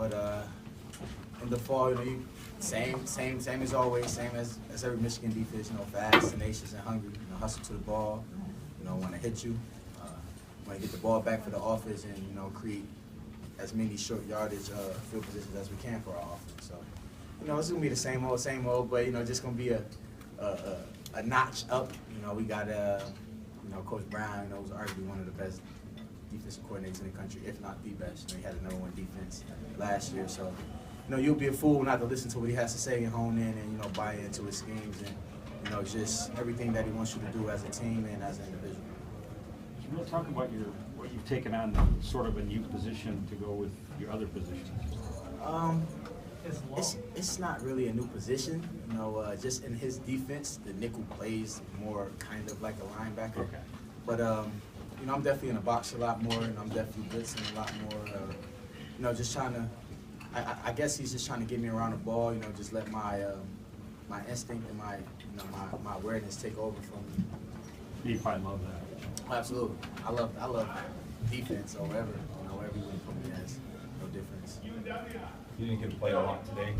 But in the fall, same as always, same as every Michigan defense. Fast, tenacious, and hungry. Hustle to the ball. Want to hit you. Want to get the ball back for the offense and create as many short yardage field positions as we can for our offense. So it's gonna be the same old, but just gonna be a notch up. We got Coach Brown. Was arguably one of the best defensive coordinators in the country, if not the best. He had the #1 defense last year, so you'll be a fool not to listen to what he has to say and hone in and buy into his schemes and just everything that he wants you to do as a team and as an individual. Can you talk about what you've taken on, sort of a new position to go with your other positions? It's not really a new position. Just in his defense, the nickel plays more kind of like a linebacker. Okay. But I'm definitely in the box a lot more, and I'm definitely blitzing a lot more. Just trying to. I guess he's just trying to get me around the ball. Just let my my instinct and my awareness take over from me. You probably love that. Absolutely. I love defense or wherever you want to put me as. No difference. You didn't get to play a lot today.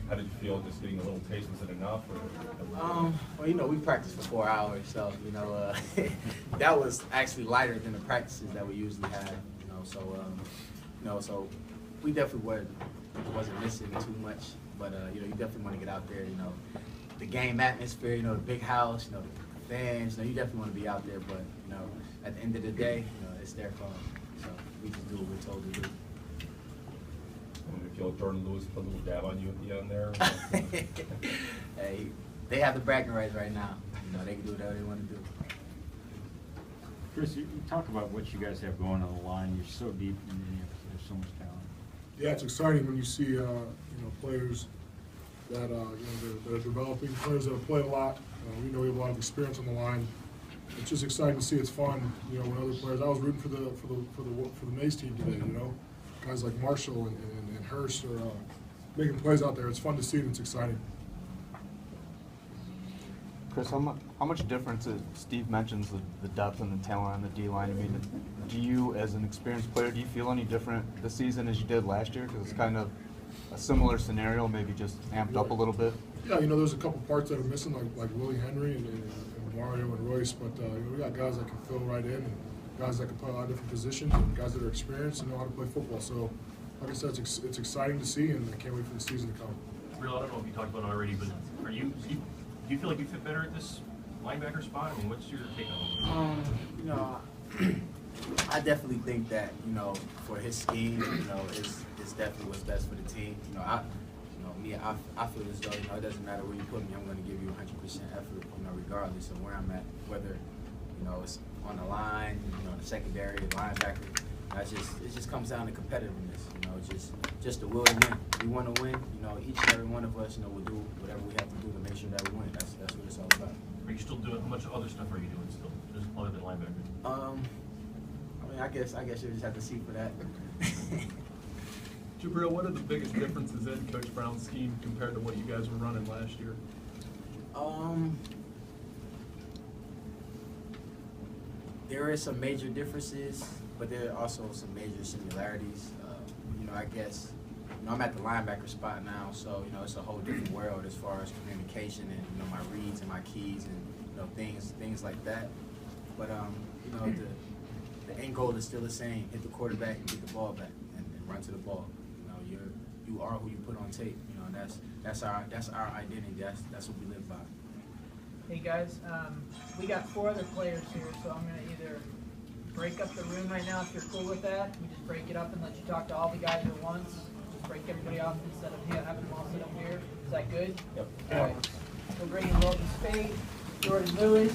How did you feel just getting a little taste? Was it enough? Well, we practiced for 4 hours, so that was actually lighter than the practices that we usually have. So we definitely wasn't missing too much. But you definitely want to get out there. The game atmosphere. The big house. The fans. You definitely want to be out there. But at the end of the day, it's their call. So we just do what we're told to do. I feel Jordan Lewis put a little dab on you at the end there. Hey, they have the bragging rights right now. They can do whatever they want to do. Chris, you talk about what you guys have going on the line. You're so deep and there's so much talent. Yeah, it's exciting when you see players that that are developing, players that have played a lot. We have a lot of experience on the line. It's just exciting to see. It's fun, when other players. I was rooting for the Mays team today. Guys like Marshall and Hurst are making plays out there. It's fun to see, and it's exciting. Chris, how much difference Steve mentions the depth and the talent on the D-line. I mean, do you, as an experienced player, do you feel any different this season as you did last year? Because it's kind of a similar scenario, maybe just amped up a little bit. Yeah, there's a couple parts that are missing, like Willie Henry and Mario and Royce, but we got guys that can fill right in, and guys that can play a lot of different positions, and guys that are experienced and know how to play football. So, like I said, it's exciting to see, and I can't wait for the season to come. Real, I don't know if you talked about it already, but do you feel like you fit better at this linebacker spot? I mean, what's your take on it? I definitely think that for his scheme, it's definitely what's best for the team. I feel as though it doesn't matter where you put me, I'm going to give you 100% effort, regardless of where I'm at, whether it's on the line, the secondary, the linebacker. It just comes down to competitiveness. Just the will to win. We want to win. Each and every one of us, will do whatever we have to do to make sure that we win. That's what it's all about. Are you still doing, how much other stuff are you doing still, just other than linebacker? I guess you just have to see for that. Jabrill, what are the biggest differences in Coach Brown's scheme compared to what you guys were running last year? There is some major differences, but there are also some major similarities. I guess I'm at the linebacker spot now, so it's a whole different world as far as communication and my reads and my keys and things like that. But the end goal is still the same: hit the quarterback and get the ball back and run to the ball. You are who you put on tape. And that's our identity. That's what we live by. Hey guys, we got 4 other players here, so I'm gonna either break up the room right now if you're cool with that. We just break it up and let you talk to all the guys at once. Just break everybody off instead of having them all sit up here. Is that good? Yep. All right. We'll bring in Logan Spade, Jordan Lewis.